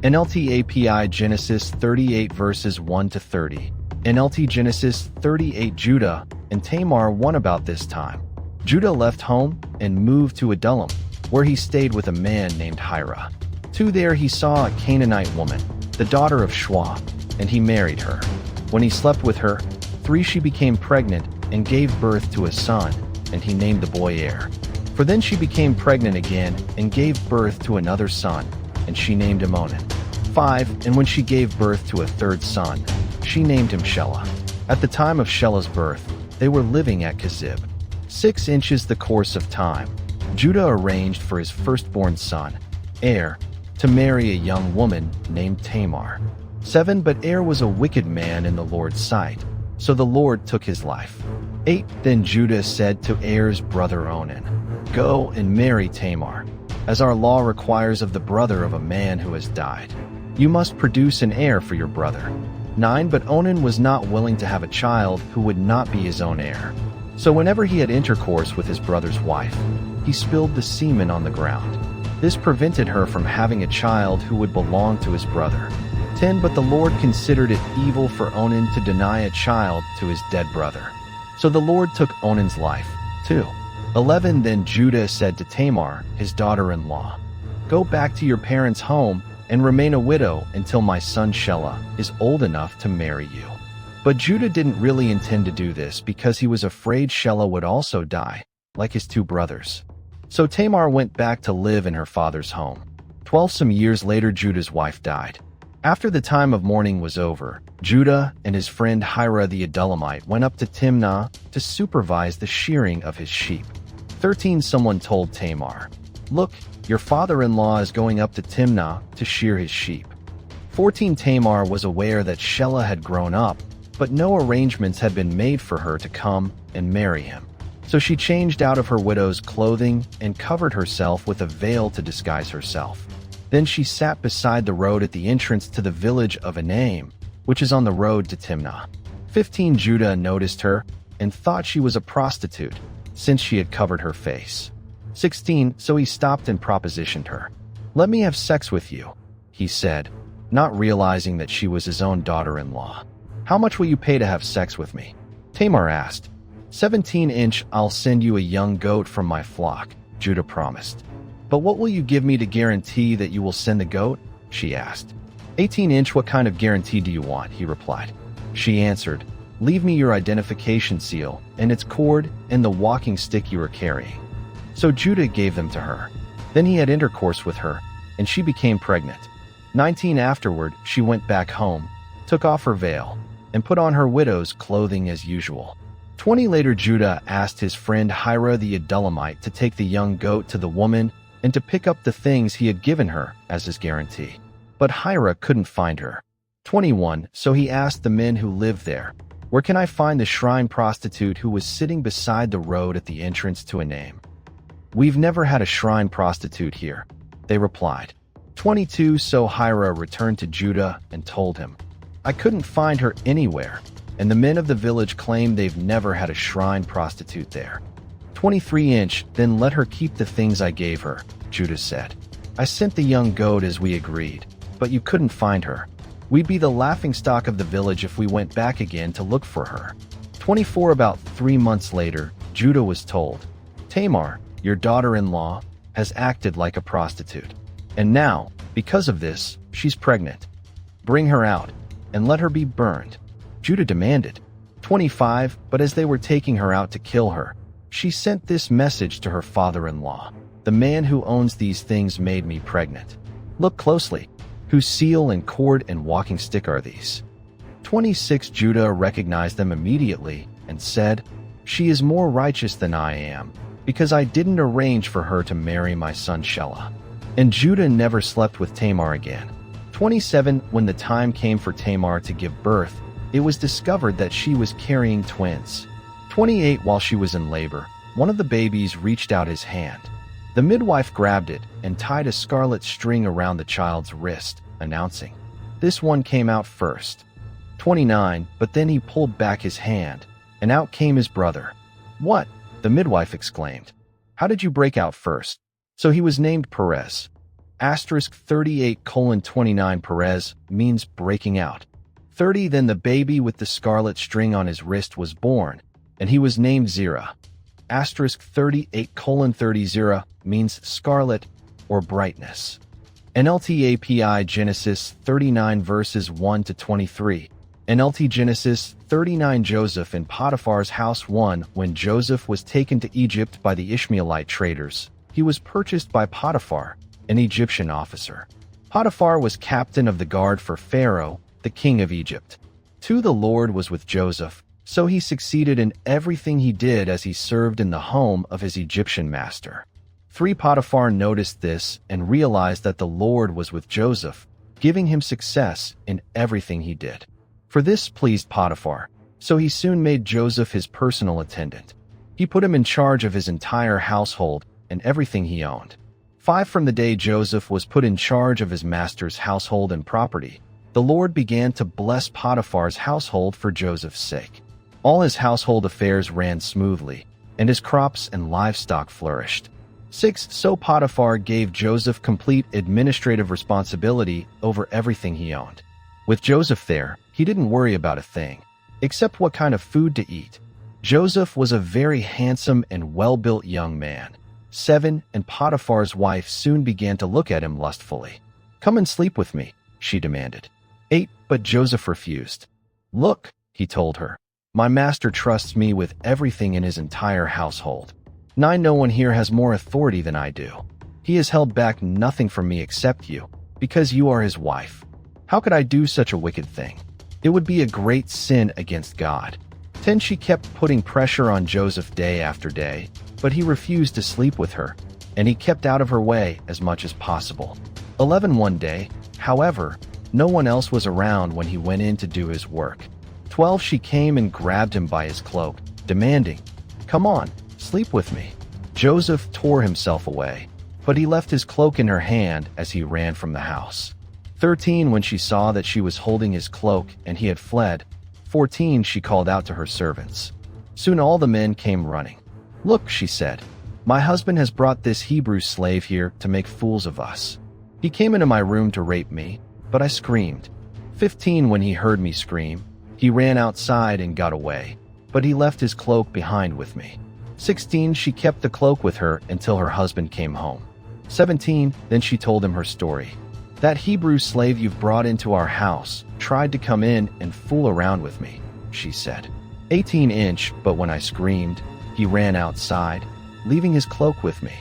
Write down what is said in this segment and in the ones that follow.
NLT API Genesis 38 verses 1 to 30. NLT Genesis 38 Judah and Tamar won about this time. Judah left home and moved to Adullam, where he stayed with a man named Hira. 2 There he saw a Canaanite woman, the daughter of Shua, and he married her. When he slept with her, 3 She became pregnant and gave birth to a son, and he named the boy Er. For then she became pregnant again and gave birth to another son, and she named him Onan. 5 And when she gave birth to a third son, she named him Shelah. At the time of Shelah's birth, they were living at Kezib. 6 inches the course of time. Judah arranged for his firstborn son, Er, to marry a young woman named Tamar. 7 But Er was a wicked man in the Lord's sight, so the Lord took his life. 8 Then Judah said to Er's brother Onan, "Go and marry Tamar, as our law requires of the brother of a man who has died. You must produce an heir for your brother." 9 But Onan was not willing to have a child who would not be his own heir. So whenever he had intercourse with his brother's wife, he spilled the semen on the ground. This prevented her from having a child who would belong to his brother. 10 But the Lord considered it evil for Onan to deny a child to his dead brother. So the Lord took Onan's life, too. 11 Then Judah said to Tamar, his daughter-in-law, "Go back to your parents' home and remain a widow until my son Shelah is old enough to marry you." But Judah didn't really intend to do this because he was afraid Shelah would also die, like his 2 brothers. So Tamar went back to live in her father's home. 12 Some years later Judah's wife died. After the time of mourning was over, Judah and his friend Hira the Adullamite went up to Timnah to supervise the shearing of his sheep. 13 Someone told Tamar, "Look, your father-in-law is going up to Timnah to shear his sheep." 14 Tamar was aware that Shelah had grown up, but no arrangements had been made for her to come and marry him. So she changed out of her widow's clothing and covered herself with a veil to disguise herself. Then she sat beside the road at the entrance to the village of Enaim, which is on the road to Timnah. 15 Judah noticed her and thought she was a prostitute, since she had covered her face. 16 So he stopped and propositioned her. "Let me have sex with you," he said, not realizing that she was his own daughter-in-law. "How much will you pay to have sex with me?" Tamar asked. 17 I'll send you a young goat from my flock, Judah promised. "But what will you give me to guarantee that you will send the goat?" she asked. 18 What kind of guarantee do you want?" he replied. She answered, "Leave me your identification seal and its cord and the walking stick you are carrying." So Judah gave them to her. Then he had intercourse with her, and she became pregnant. 19 Afterward, she went back home, took off her veil, and put on her widow's clothing as usual. 20 Later Judah asked his friend Hira the Adullamite to take the young goat to the woman and to pick up the things he had given her as his guarantee. But Hira couldn't find her. 21 So he asked the men who lived there, "Where can I find the shrine prostitute who was sitting beside the road at the entrance to Enaim?" "We've never had a shrine prostitute here," they replied. 22 So Hira returned to Judah and told him, "I couldn't find her anywhere, and the men of the village claim they've never had a shrine prostitute there." 23 Then let her keep the things I gave her, Judah said. "I sent the young goat as we agreed, but you couldn't find her. We'd be the laughingstock of the village if we went back again to look for her." 24 About 3 months later, Judah was told, "Tamar, your daughter-in-law, has acted like a prostitute. And now, because of this, she's pregnant. Bring her out, and let her be burned," Judah demanded. 25 But as they were taking her out to kill her, she sent this message to her father-in-law, "The man who owns these things made me pregnant. Look closely. Whose seal and cord and walking stick are these?" 26 Judah recognized them immediately and said, "She is more righteous than I am, because I didn't arrange for her to marry my son Shelah." And Judah never slept with Tamar again. 27 When the time came for Tamar to give birth, it was discovered that she was carrying twins. 28 While she was in labor, one of the babies reached out his hand. The midwife grabbed it and tied a scarlet string around the child's wrist, announcing, "This one came out first." 29 But then he pulled back his hand, and out came his brother. "What?" the midwife exclaimed. "How did you break out first?" So he was named Perez. Asterisk 38:29 Perez means breaking out. 30 Then the baby with the scarlet string on his wrist was born, and he was named Zerah. Asterisk 38:30 means scarlet or brightness. NLT API Genesis 39 verses 1 to 23. NLT Genesis 39 Joseph in Potiphar's house 1 When Joseph was taken to Egypt by the Ishmaelite traders, he was purchased by Potiphar, an Egyptian officer. Potiphar was captain of the guard for Pharaoh, the king of Egypt. 2 The Lord was with Joseph, so he succeeded in everything he did as he served in the home of his Egyptian master. 3 Potiphar noticed this and realized that the Lord was with Joseph, giving him success in everything he did. For this pleased Potiphar, so he soon made Joseph his personal attendant. He put him in charge of his entire household and everything he owned. 5 From the day Joseph was put in charge of his master's household and property, the Lord began to bless Potiphar's household for Joseph's sake. All his household affairs ran smoothly, and his crops and livestock flourished. 6 So Potiphar gave Joseph complete administrative responsibility over everything he owned. With Joseph there, he didn't worry about a thing, except what kind of food to eat. Joseph was a very handsome and well-built young man. 7 And Potiphar's wife soon began to look at him lustfully. "Come and sleep with me," she demanded. 8 But Joseph refused. "Look," he told her, "my master trusts me with everything in his entire household. 9 No one here has more authority than I do. He has held back nothing from me except you, because you are his wife. How could I do such a wicked thing? It would be a great sin against God." 10 She kept putting pressure on Joseph day after day, but he refused to sleep with her, and he kept out of her way as much as possible. 11 One day, however, no one else was around when he went in to do his work. 12 She came and grabbed him by his cloak, demanding, "Come on, sleep with me." Joseph tore himself away, but he left his cloak in her hand as he ran from the house. 13 When she saw that she was holding his cloak and he had fled. 14 She called out to her servants. Soon all the men came running. "Look," she said, "my husband has brought this Hebrew slave here to make fools of us. He came into my room to rape me, but I screamed." 15 When he heard me scream, he ran outside and got away, but he left his cloak behind with me. 16 She kept the cloak with her until her husband came home. 17 Then she told him her story. "That Hebrew slave you've brought into our house tried to come in and fool around with me," she said. 18 But when I screamed, he ran outside, leaving his cloak with me.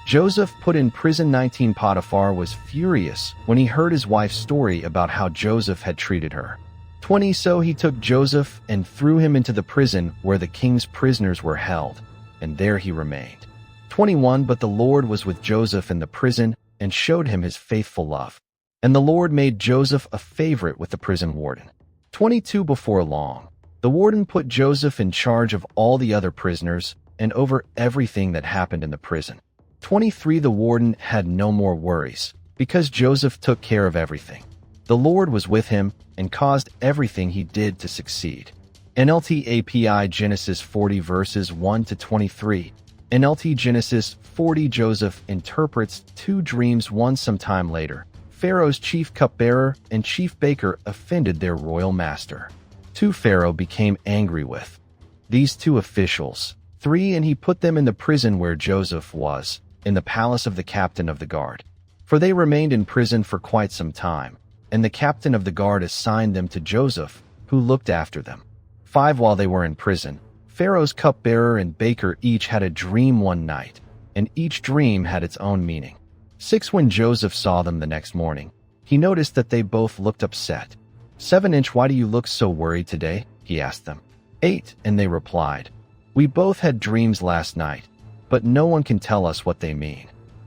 Joseph put in prison. 19 Potiphar was furious when he heard his wife's story about how Joseph had treated her. 20 So he took Joseph and threw him into the prison where the king's prisoners were held, and there he remained. 21 But the Lord was with Joseph in the prison and showed him his faithful love. And the Lord made Joseph a favorite with the prison warden. 22 Before long, the warden put Joseph in charge of all the other prisoners and over everything that happened in the prison. 23 The warden had no more worries, because Joseph took care of everything. The Lord was with him and caused everything he did to succeed. NLT API Genesis 40 verses 1 to 23. NLT Genesis 40 Joseph interprets 2 dreams. 1 Sometime later, Pharaoh's chief cupbearer and chief baker offended their royal master. 2 Pharaoh became angry with these 2 officials. 3 And he put them in the prison where Joseph was, in the palace of the captain of the guard. For they remained in prison for quite some time, and the captain of the guard assigned them to Joseph, who looked after them. 5 While they were in prison, Pharaoh's cupbearer and baker each had a dream one night, and each dream had its own meaning. 6 When Joseph saw them the next morning, he noticed that they both looked upset. 7 Why do you look so worried today? He asked them. 8 And they replied, "We both had dreams last night, but no one can tell us what they mean."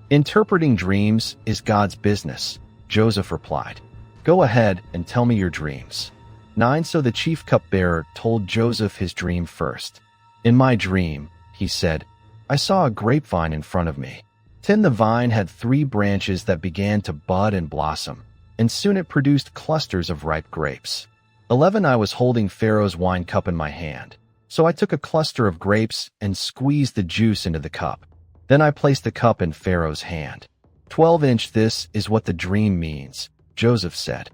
"Interpreting dreams is God's business," Joseph replied. "Go ahead and tell me your dreams." 9 So the chief cupbearer told Joseph his dream first. "In my dream," he said, "I saw a grapevine in front of me. 10 The vine had 3 branches that began to bud and blossom, and soon it produced clusters of ripe grapes. 11 I was holding Pharaoh's wine cup in my hand, so I took a cluster of grapes and squeezed the juice into the cup. Then I placed the cup in Pharaoh's hand. 12-inch. This is what the dream means, Joseph said.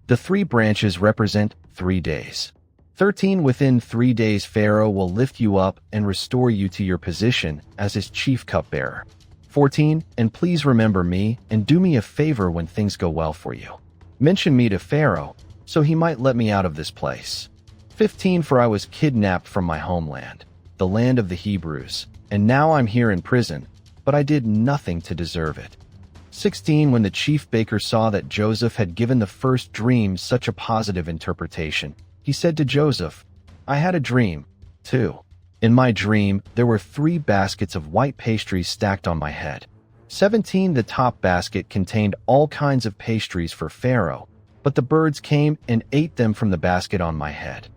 The 3 branches represent 3 days. 13. Within 3 days Pharaoh will lift you up and restore you to your position as his chief cupbearer. 14. And please remember me and do me a favor when things go well for you. Mention me to Pharaoh, so he might let me out of this place. 15. For I was kidnapped from my homeland, the land of the Hebrews, and now I'm here in prison, but I did nothing to deserve it. 16. When the chief baker saw that Joseph had given the first dream such a positive interpretation, he said to Joseph, I had a dream, too. In my dream, there were 3 baskets of white pastries stacked on my head. 17. The top basket contained all kinds of pastries for Pharaoh, but the birds came and ate them from the basket on my head.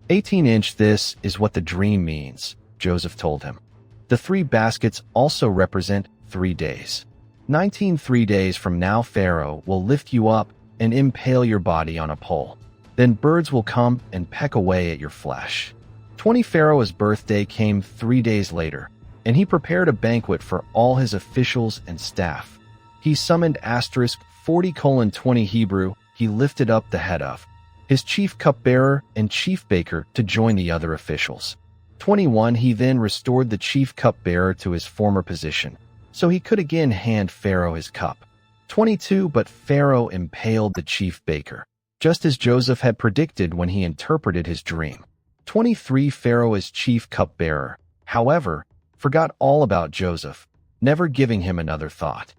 18-inch. This is what the dream means, Joseph told him. The 3 baskets also represent 3 days. 19. 3 days from now Pharaoh will lift you up and impale your body on a pole. Then birds will come and peck away at your flesh. 20. Pharaoh's birthday came 3 days later, and he prepared a banquet for all his officials and staff. He summoned *40:20 Hebrew he lifted up the head of, his chief cupbearer and chief baker to join the other officials. 21. He then restored the chief cupbearer to his former position, so he could again hand Pharaoh his cup. 22. But Pharaoh impaled the chief baker, just as Joseph had predicted when he interpreted his dream. 23. Pharaoh as chief cupbearer, however, forgot all about Joseph, never giving him another thought.